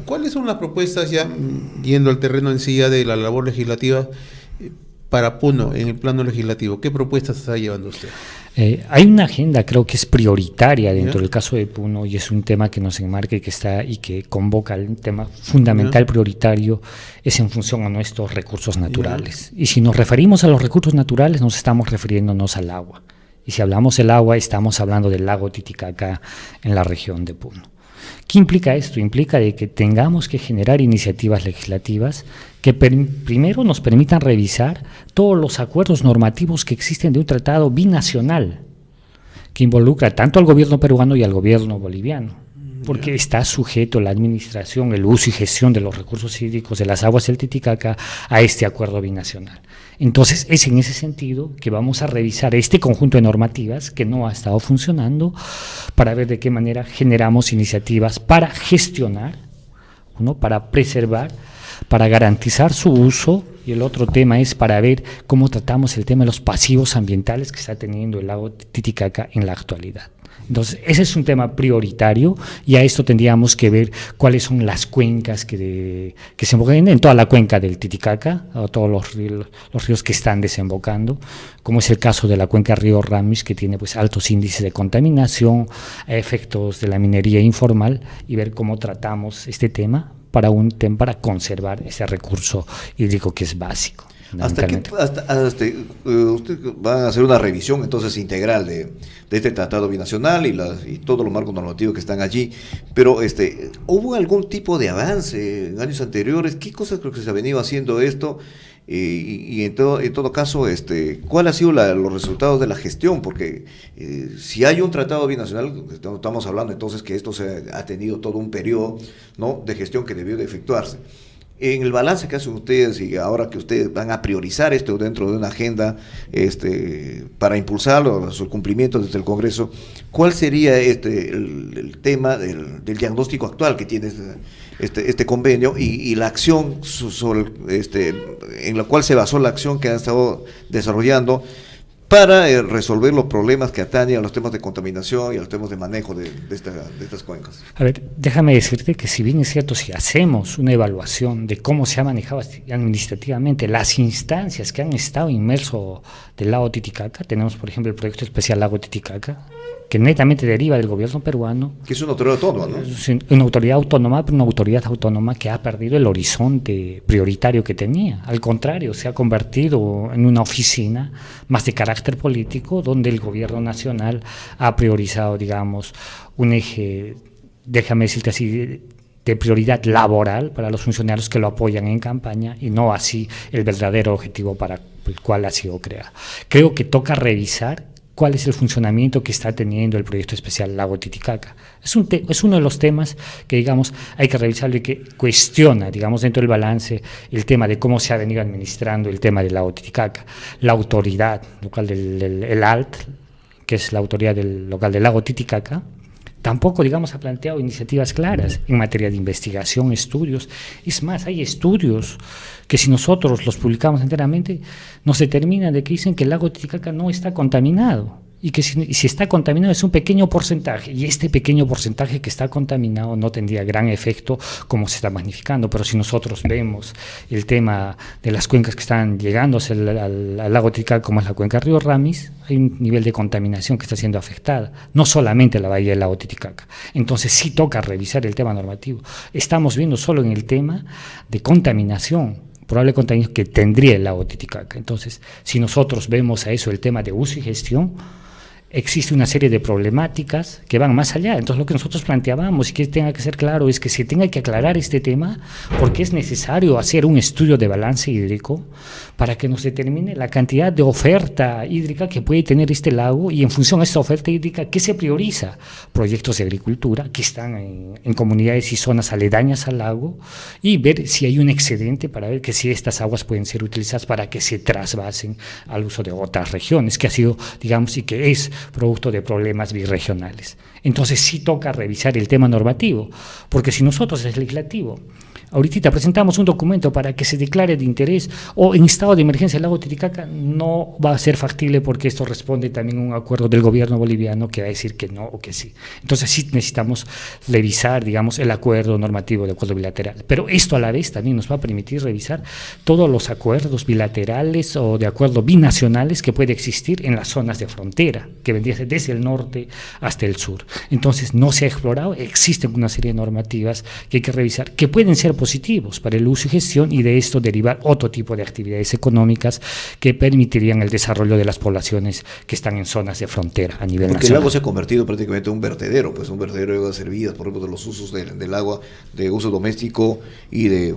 ¿Cuáles son las propuestas ya yendo al terreno en sí ya de la labor legislativa para Puno en el plano legislativo? ¿Qué propuestas está llevando usted? Hay una agenda, creo que es prioritaria dentro ¿Ya? del caso de Puno y es un tema que nos enmarca y que está y que convoca el tema fundamental, ¿Ya? prioritario, es en función a nuestros recursos naturales. ¿Ya? Y si nos referimos a los recursos naturales, nos estamos refiriéndonos al agua. Y si hablamos del agua, estamos hablando del lago Titicaca en la región de Puno. ¿Qué implica esto? Implica de que tengamos que generar iniciativas legislativas que primero nos permitan revisar todos los acuerdos normativos que existen de un tratado binacional que involucra tanto al gobierno peruano y al gobierno boliviano, porque está sujeto la administración, el uso y gestión de los recursos hídricos de las aguas del Titicaca a este acuerdo binacional. Entonces, es en ese sentido que vamos a revisar este conjunto de normativas que no ha estado funcionando para ver de qué manera generamos iniciativas para gestionar, ¿no?, para preservar, para garantizar su uso, y el otro tema es para ver cómo tratamos el tema de los pasivos ambientales que está teniendo el lago Titicaca en la actualidad. Entonces, ese es un tema prioritario y a esto tendríamos que ver cuáles son las cuencas que se desembocan en toda la cuenca del Titicaca, o todos los ríos que están desembocando, como es el caso de la cuenca Río Ramis, que tiene pues altos índices de contaminación, efectos de la minería informal, y ver cómo tratamos este tema para conservar ese recurso hídrico que es básico. Usted va a hacer una revisión entonces integral de este tratado binacional y todos los marcos normativos que están allí, pero ¿hubo algún tipo de avance en años anteriores? ¿Qué cosas creo que se ha venido haciendo esto? Y en todo caso, ¿cuál ha sido los resultados de la gestión? Porque si hay un tratado binacional, estamos hablando entonces que esto ha tenido todo un periodo, ¿no?, de gestión que debió de efectuarse. En el balance que hacen ustedes y ahora que ustedes van a priorizar esto dentro de una agenda para impulsarlo, su cumplimiento desde el Congreso, ¿cuál sería el tema del diagnóstico actual que tiene este convenio y la acción en la cual se basó la acción que han estado desarrollando para resolver los problemas que atañen a los temas de contaminación y a los temas de manejo de estas cuencas? A ver, déjame decirte que si bien es cierto, si hacemos una evaluación de cómo se ha manejado administrativamente las instancias que han estado inmersos del lago Titicaca, tenemos por ejemplo el proyecto especial Lago Titicaca, que netamente deriva del gobierno peruano. Que es una autoridad autónoma, ¿no? Es una autoridad autónoma, pero una autoridad autónoma que ha perdido el horizonte prioritario que tenía. Al contrario, se ha convertido en una oficina más de carácter político, donde el gobierno nacional ha priorizado, digamos, un eje, déjame decirte así, de prioridad laboral para los funcionarios que lo apoyan en campaña y no así el verdadero objetivo para el cual ha sido creado. Creo que toca revisar cuál es el funcionamiento que está teniendo el proyecto especial Lago Titicaca. Es uno de los temas que, digamos, hay que revisarlo y que cuestiona, digamos, dentro del balance el tema de cómo se ha venido administrando el tema del Lago Titicaca. La autoridad local el ALT, que es la autoridad local del Lago Titicaca, tampoco, digamos, ha planteado iniciativas claras en materia de investigación, estudios. Es más, hay estudios que si nosotros los publicamos enteramente, nos determinan de que dicen que el lago Titicaca no está contaminado y que si está contaminado es un pequeño porcentaje, y este pequeño porcentaje que está contaminado no tendría gran efecto como se está magnificando. Pero si nosotros vemos el tema de las cuencas que están llegando al lago Titicaca, como es la cuenca Río Ramis, hay un nivel de contaminación que está siendo afectada, no solamente la bahía del lago Titicaca. Entonces sí toca revisar el tema normativo. Estamos viendo solo en el tema de contaminación, probable contaminación que tendría el lago Titicaca. Entonces, si nosotros vemos a eso el tema de uso y gestión, existe una serie de problemáticas que van más allá. Entonces, lo que nosotros planteábamos y que tenga que ser claro es que se tenga que aclarar este tema, porque es necesario hacer un estudio de balance hídrico para que nos determine la cantidad de oferta hídrica que puede tener este lago, y en función a esta oferta hídrica, ¿qué se prioriza? Proyectos de agricultura que están en comunidades y zonas aledañas al lago, y ver si hay un excedente para ver que si estas aguas pueden ser utilizadas para que se trasvasen al uso de otras regiones, que ha sido, digamos, y que es producto de problemas birregionales. Entonces sí toca revisar el tema normativo, porque si nosotros, el legislativo, ahorita presentamos un documento para que se declare de interés o en estado de emergencia el lago Titicaca, no va a ser factible porque esto responde también a un acuerdo del gobierno boliviano que va a decir que no o que sí. Entonces sí necesitamos revisar, digamos, el acuerdo normativo, el acuerdo bilateral. Pero esto a la vez también nos va a permitir revisar todos los acuerdos bilaterales o de acuerdos binacionales que puede existir en las zonas de frontera, que vendría desde el norte hasta el sur. Entonces no se ha explorado, existen una serie de normativas que hay que revisar, que pueden ser positivos para el uso y gestión, y de esto derivar otro tipo de actividades económicas que permitirían el desarrollo de las poblaciones que están en zonas de frontera a nivel Porque nacional. el lago se ha convertido prácticamente en un vertedero, pues un vertedero de aguas servidas, por ejemplo, de los usos del agua de uso doméstico y de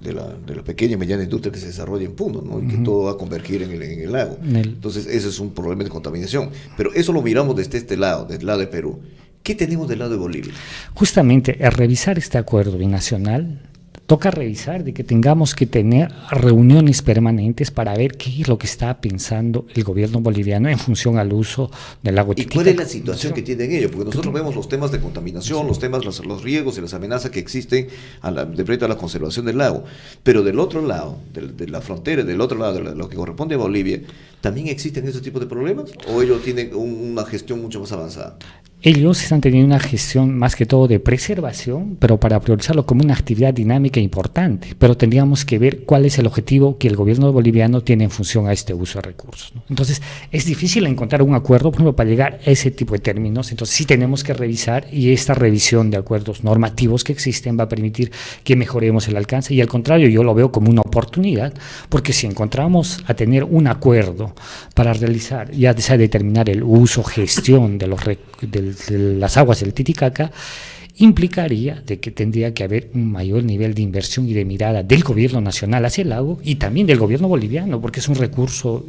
la pequeña y mediana industria que se desarrolla en Puno, ¿no? Y que todo va a convergir en el lago. Entonces ese es un problema de contaminación. Pero eso lo miramos desde este lado, del lado de Perú. ¿Qué tenemos del lado de Bolivia? Justamente, al revisar este acuerdo binacional, toca revisar de que tengamos que tener reuniones permanentes para ver qué es lo que está pensando el gobierno boliviano en función al uso del lago Titicaca. ¿Y cuál es la situación que tienen ellos? Porque nosotros vemos los temas de contaminación, los temas, los riesgos y las amenazas que existen de frente a la conservación del lago. Pero del otro lado, de la frontera, del otro lado, de lo que corresponde a Bolivia, ¿también existen ese tipo de problemas? ¿O ellos tienen una gestión mucho más avanzada? Ellos están teniendo una gestión más que todo de preservación, pero para priorizarlo como una actividad dinámica importante. Pero tendríamos que ver cuál es el objetivo que el gobierno boliviano tiene en función a este uso de recursos, ¿no? Entonces, es difícil encontrar un acuerdo, por ejemplo, para llegar a ese tipo de términos. Entonces, sí tenemos que revisar, y esta revisión de acuerdos normativos que existen va a permitir que mejoremos el alcance. Y al contrario, yo lo veo como una oportunidad, porque si encontramos a tener un acuerdo para realizar, ya sea determinar el uso, gestión de las aguas del Titicaca, implicaría de que tendría que haber un mayor nivel de inversión y de mirada del gobierno nacional hacia el lago y también del gobierno boliviano, porque es un recurso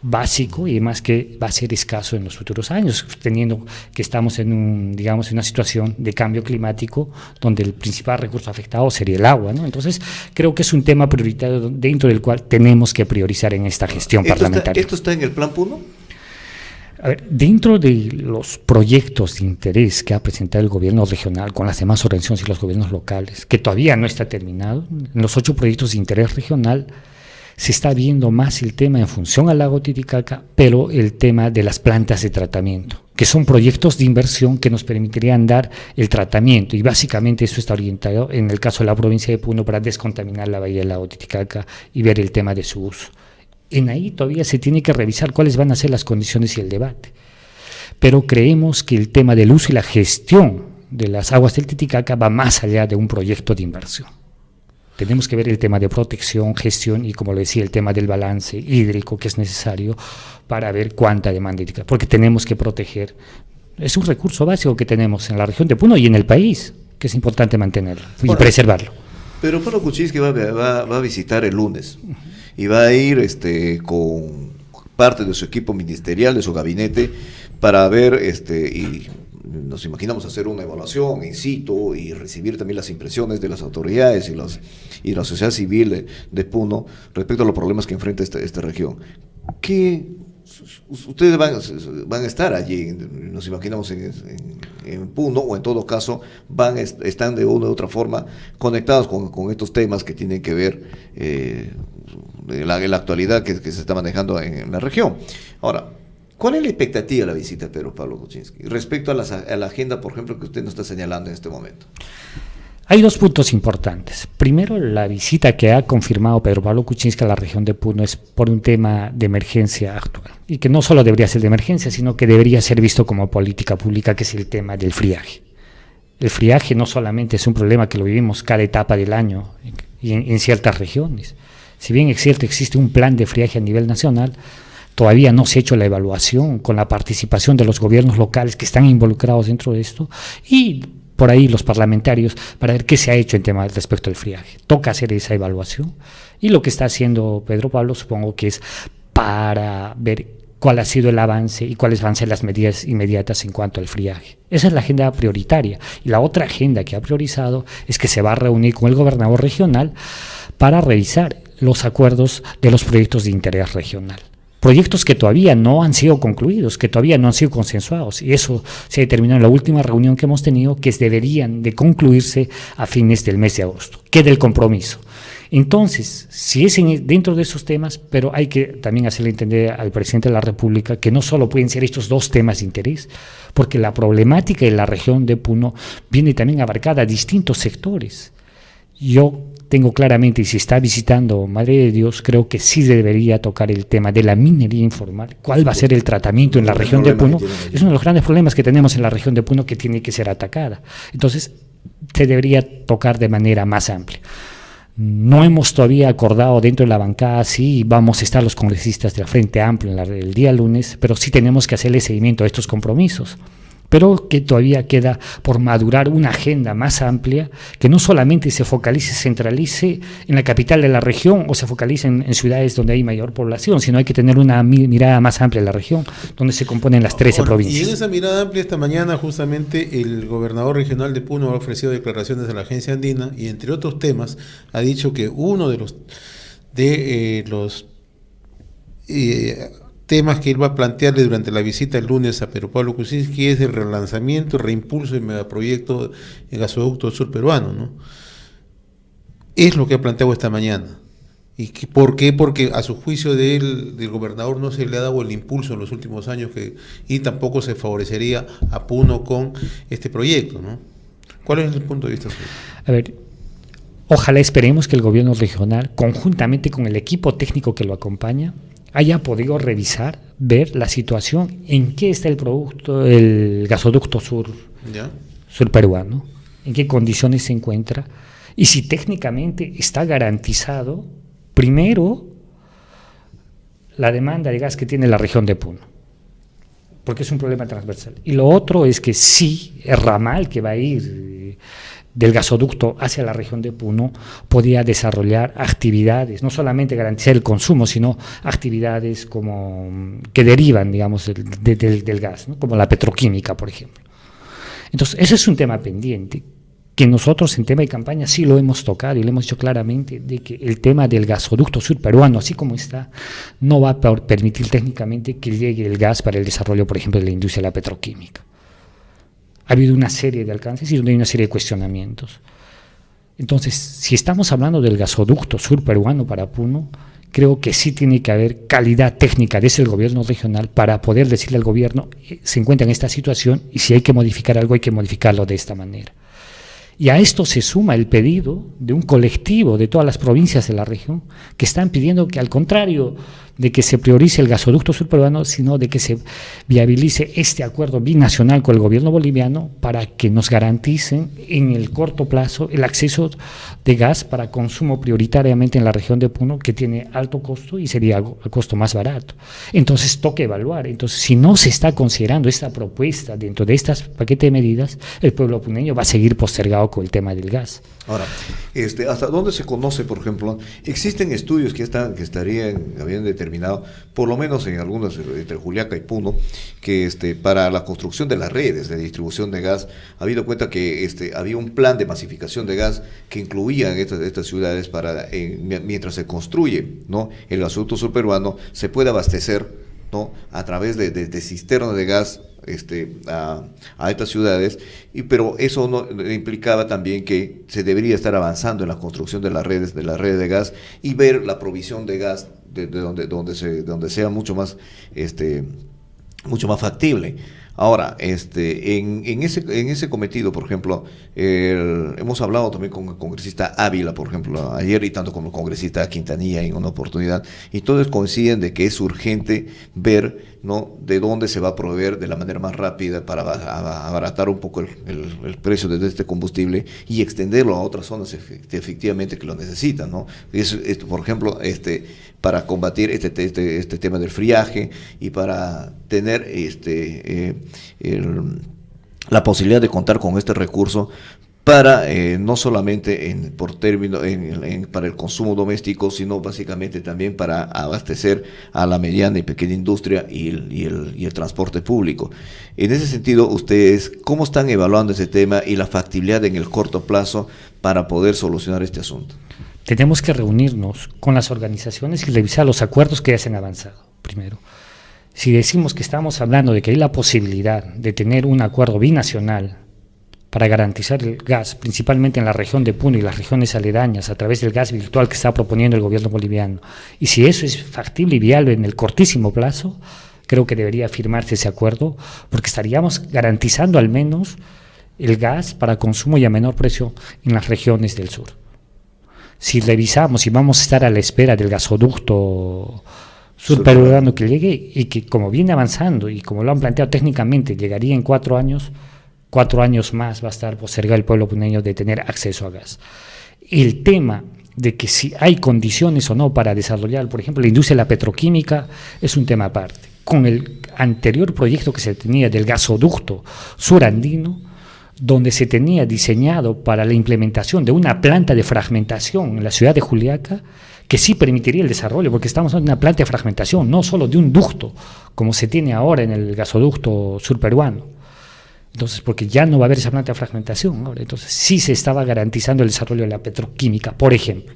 básico y además que va a ser escaso en los futuros años, teniendo que estamos en una situación de cambio climático donde el principal recurso afectado sería el agua, ¿no? Entonces, creo que es un tema prioritario dentro del cual tenemos que priorizar en esta gestión parlamentaria. ¿Esto está en el plan Puno? A ver, dentro de los proyectos de interés que ha presentado el gobierno regional con las demás organizaciones y los gobiernos locales, que todavía no está terminado, en los 8 proyectos de interés regional se está viendo más el tema en función al lago Titicaca, pero el tema de las plantas de tratamiento, que son proyectos de inversión que nos permitirían dar el tratamiento, y básicamente eso está orientado en el caso de la provincia de Puno para descontaminar la bahía del lago Titicaca y ver el tema de su uso. En ahí todavía se tiene que revisar cuáles van a ser las condiciones y el debate. Pero creemos que el tema del uso y la gestión de las aguas del Titicaca va más allá de un proyecto de inversión. Tenemos que ver el tema de protección, gestión y, como le decía, el tema del balance hídrico que es necesario para ver cuánta demanda hídrica, porque tenemos que proteger. Es un recurso básico que tenemos en la región de Puno y en el país, que es importante mantenerlo y preservarlo. Pero Pablo Kuczynski va a visitar el lunes y va a ir con parte de su equipo ministerial, de su gabinete, para ver, y nos imaginamos hacer una evaluación in situ y recibir también las impresiones de las autoridades y la sociedad civil de Puno respecto a los problemas que enfrenta esta región. Ustedes van a estar allí, nos imaginamos en Puno, o en todo caso están de una u otra forma conectados con estos temas que tienen que ver la actualidad que se está manejando en la región. Ahora, ¿cuál es la expectativa de la visita a Pedro Pablo Kuczynski respecto a la agenda, por ejemplo, que usted nos está señalando en este momento? Hay 2 puntos importantes. Primero, la visita que ha confirmado Pedro Pablo Kuczynski a la región de Puno es por un tema de emergencia actual, y que no solo debería ser de emergencia, sino que debería ser visto como política pública, que es el tema del friaje. El friaje no solamente es un problema que lo vivimos cada etapa del año y en ciertas regiones. Si bien es cierto, existe un plan de friaje a nivel nacional, todavía no se ha hecho la evaluación con la participación de los gobiernos locales que están involucrados dentro de esto y por ahí los parlamentarios para ver qué se ha hecho en tema respecto al friaje. Toca hacer esa evaluación y lo que está haciendo Pedro Pablo supongo que es para ver cuál ha sido el avance y cuáles van a ser las medidas inmediatas en cuanto al friaje. Esa es la agenda prioritaria. Y la otra agenda que ha priorizado es que se va a reunir con el gobernador regional para revisar los acuerdos de los proyectos de interés regional. proyectos que todavía no han sido concluidos, que todavía no han sido consensuados, y eso se determinó en la última reunión que hemos tenido, que deberían de concluirse a fines del mes de agosto, queda el compromiso. Entonces, si es dentro de esos temas, pero hay que también hacerle entender al presidente de la República que no solo pueden ser estos dos temas de interés, porque la problemática de la región de Puno viene también abarcada a distintos sectores. Yo tengo claramente, y si está visitando Madre de Dios, creo que sí debería tocar el tema de la minería informal. ¿Cuál va a ser el tratamiento en la región de Puno? Es uno de los grandes problemas que tenemos en la región de Puno, que tiene que ser atacada. Entonces, se debería tocar de manera más amplia. No hemos todavía acordado dentro de la bancada si vamos a estar los congresistas del Frente Amplio el día lunes, pero sí tenemos que hacerle seguimiento a estos compromisos. Pero que todavía queda por madurar una agenda más amplia, que no solamente se focalice, centralice en la capital de la región o se focalice en ciudades donde hay mayor población, sino hay que tener una mirada más amplia de la región, donde se componen las 13 provincias. Y en esa mirada amplia, esta mañana justamente el gobernador regional de Puno ha ofrecido declaraciones a la agencia andina y entre otros temas ha dicho que uno de los temas que él va a plantearle durante la visita el lunes a Pedro Pablo Kuczynski es el relanzamiento, reimpulso del megaproyecto del gasoducto sur peruano, ¿no? Es lo que ha planteado esta mañana. ¿Y por qué? Porque a su juicio del gobernador no se le ha dado el impulso en los últimos años y tampoco se favorecería a Puno con este proyecto, ¿no? ¿Cuál es el punto de vista suyo? A ver, ojalá esperemos que el gobierno regional, conjuntamente con el equipo técnico que lo acompaña, haya podido revisar, ver la situación, en qué está el producto, el gasoducto sur peruano, en qué condiciones se encuentra, y si técnicamente está garantizado, primero, la demanda de gas que tiene la región de Puno, porque es un problema transversal. Y lo otro es que sí, el ramal que va a ir del gasoducto hacia la región de Puno podía desarrollar actividades, no solamente garantizar el consumo, sino actividades como que derivan, digamos, del gas, ¿no? Como la petroquímica, por ejemplo. Entonces, ese es un tema pendiente, que nosotros en tema de campaña sí lo hemos tocado y le hemos dicho claramente de que el tema del gasoducto sur peruano, así como está, no va a permitir técnicamente que llegue el gas para el desarrollo, por ejemplo, de la industria de la petroquímica. Ha habido una serie de alcances y una serie de cuestionamientos. Entonces, si estamos hablando del gasoducto sur peruano para Puno, creo que sí tiene que haber calidad técnica desde el gobierno regional para poder decirle al gobierno, se encuentra en esta situación y si hay que modificar algo, hay que modificarlo de esta manera. Y a esto se suma el pedido de un colectivo de todas las provincias de la región que están pidiendo que, al contrario de que se priorice el gasoducto sur peruano, sino de que se viabilice este acuerdo binacional con el gobierno boliviano para que nos garanticen en el corto plazo el acceso de gas para consumo prioritariamente en la región de Puno, que tiene alto costo y sería el costo más barato. Entonces toca evaluar. Entonces, si no se está considerando esta propuesta dentro de este paquete de medidas, el pueblo puneño va a seguir postergado con el tema del gas. Ahora, ¿hasta dónde se conoce, por ejemplo? Existen estudios que habían determinado, por lo menos en algunos, entre Juliaca y Puno, que para la construcción de las redes de distribución de gas, ha habido cuenta que había un plan de masificación de gas que incluía estas ciudades para, mientras se construye, ¿no?, el gasoducto sur peruano, se puede abastecer, ¿no?, a través de cisternas de gas a estas ciudades, pero eso no implicaba también que se debería estar avanzando en la construcción de las redes de gas y ver la provisión de gas de donde sea mucho más factible. Ahora, en ese cometido, por ejemplo, hemos hablado también con el congresista Ávila, por ejemplo, ayer, y tanto como el congresista Quintanilla en una oportunidad, y todos coinciden de que es urgente ver, ¿no?, de dónde se va a proveer de la manera más rápida para abaratar un poco el precio de este combustible y extenderlo a otras zonas efectivamente que lo necesitan, ¿no? Por ejemplo, para combatir este tema del friaje y para tener la posibilidad de contar con este recurso para no solamente para el consumo doméstico, sino básicamente también para abastecer a la mediana y pequeña industria y el transporte público. En ese sentido, ustedes, ¿cómo están evaluando ese tema y la factibilidad en el corto plazo para poder solucionar este asunto? Tenemos que reunirnos con las organizaciones y revisar los acuerdos que ya se han avanzado. primero. Si decimos que estamos hablando de que hay la posibilidad de tener un acuerdo binacional para garantizar el gas, principalmente en la región de Puno y las regiones aledañas, a través del gas virtual que está proponiendo el gobierno boliviano, y si eso es factible y viable en el cortísimo plazo, creo que debería firmarse ese acuerdo, porque estaríamos garantizando al menos el gas para consumo y a menor precio en las regiones del sur. Si revisamos y vamos a estar a la espera del gasoducto surperuano que llegue, y que como viene avanzando y como lo han planteado técnicamente, llegaría en 4 años, 4 años más va a estar postergado el pueblo puneño de tener acceso a gas. El tema de que si hay condiciones o no para desarrollar, por ejemplo, la industria de la petroquímica, es un tema aparte. Con el anterior proyecto que se tenía del gasoducto surandino, donde se tenía diseñado para la implementación de una planta de fragmentación en la ciudad de Juliaca, que sí permitiría el desarrollo, porque estamos hablando de una planta de fragmentación, no solo de un ducto, como se tiene ahora en el gasoducto surperuano. Entonces, porque ya no va a haber esa planta de fragmentación ahora, entonces sí se estaba garantizando el desarrollo de la petroquímica, por ejemplo.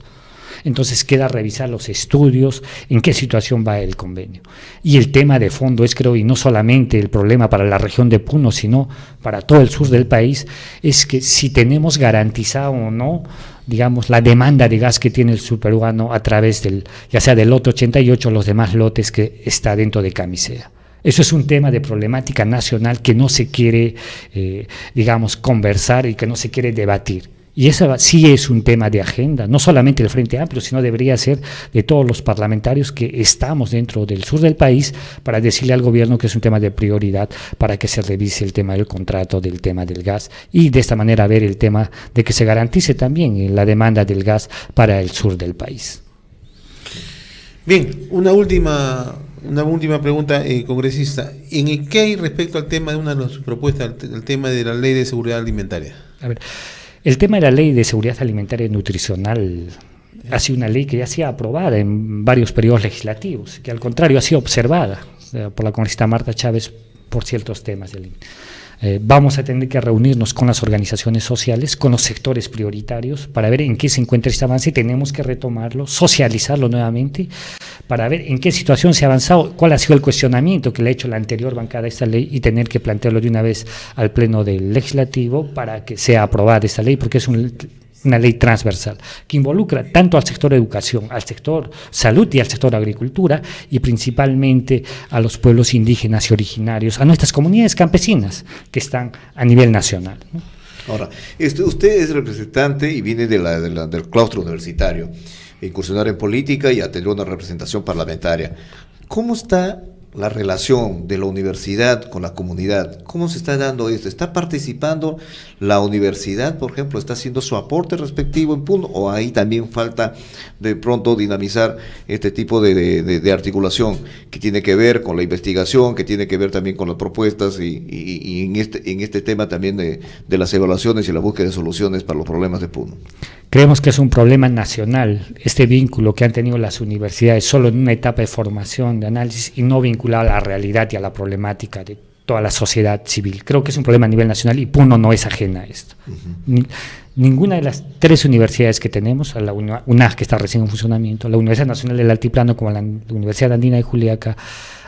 Entonces queda revisar los estudios, en qué situación va el convenio. Y el tema de fondo es, creo, y no solamente el problema para la región de Puno, sino para todo el sur del país, es que si tenemos garantizado o no, digamos, la demanda de gas que tiene el surperuano a través del, ya sea del lote 88 o los demás lotes que está dentro de Camisea. Eso es un tema de problemática nacional que no se quiere, digamos, conversar y que no se quiere debatir. Y eso sí es un tema de agenda, no solamente del Frente Amplio, sino debería ser de todos los parlamentarios que estamos dentro del sur del país, para decirle al gobierno que es un tema de prioridad para que se revise el tema del contrato, del tema del gas, y de esta manera ver el tema de que se garantice también la demanda del gas para el sur del país. Bien, una última pregunta, congresista. ¿En qué hay respecto al tema de una de sus propuestas, el tema de la Ley de Seguridad Alimentaria? A ver, el tema de la Ley de Seguridad Alimentaria y Nutricional ha sido una ley que ya ha sido aprobada en varios periodos legislativos, que al contrario ha sido observada por la congresista Marta Chávez por ciertos temas del vamos a tener que reunirnos con las organizaciones sociales, con los sectores prioritarios, para ver en qué se encuentra este avance, y tenemos que retomarlo, socializarlo nuevamente, para ver en qué situación se ha avanzado, cuál ha sido el cuestionamiento que le ha hecho la anterior bancada a esta ley, y tener que plantearlo de una vez al Pleno del Legislativo para que sea aprobada esta ley, porque es una ley transversal que involucra tanto al sector educación, al sector salud y al sector agricultura, y principalmente a los pueblos indígenas y originarios, a nuestras comunidades campesinas que están a nivel nacional, ¿no? Ahora, usted es representante y viene del claustro universitario, incursionar en política y a tener una representación parlamentaria. ¿Cómo está la relación de la universidad con la comunidad? ¿Cómo se está dando esto? ¿Está participando la universidad, por ejemplo? ¿Está haciendo su aporte respectivo en Puno? ¿O ahí también falta de pronto dinamizar este tipo de articulación que tiene que ver con la investigación, que tiene que ver también con las propuestas y en este tema también de las evaluaciones y la búsqueda de soluciones para los problemas de Puno? Creemos que es un problema nacional este vínculo que han tenido las universidades solo en una etapa de formación, de análisis, y no vinculado a la realidad y a la problemática de toda la sociedad civil. Creo que es un problema a nivel nacional y Puno no es ajena a esto. Ninguna de las 3 universidades que tenemos, la UNAG, que está recién en funcionamiento, la Universidad Nacional del Altiplano como la Universidad Andina de Juliaca,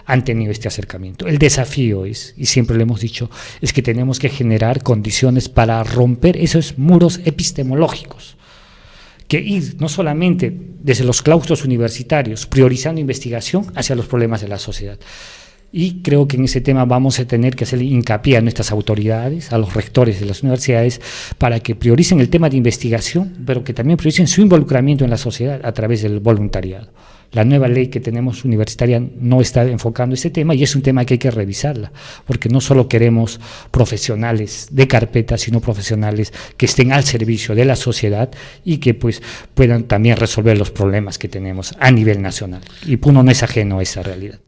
han tenido este acercamiento. El desafío es, y siempre lo hemos dicho, es que tenemos que generar condiciones para romper esos muros epistemológicos, que ir no solamente desde los claustros universitarios, priorizando investigación hacia los problemas de la sociedad. Y creo que en ese tema vamos a tener que hacerle hincapié a nuestras autoridades, a los rectores de las universidades, para que prioricen el tema de investigación, pero que también prioricen su involucramiento en la sociedad a través del voluntariado. La nueva ley que tenemos universitaria no está enfocando ese tema, y es un tema que hay que revisarla, porque no solo queremos profesionales de carpeta, sino profesionales que estén al servicio de la sociedad y que pues puedan también resolver los problemas que tenemos a nivel nacional. Y Puno no es ajeno a esa realidad.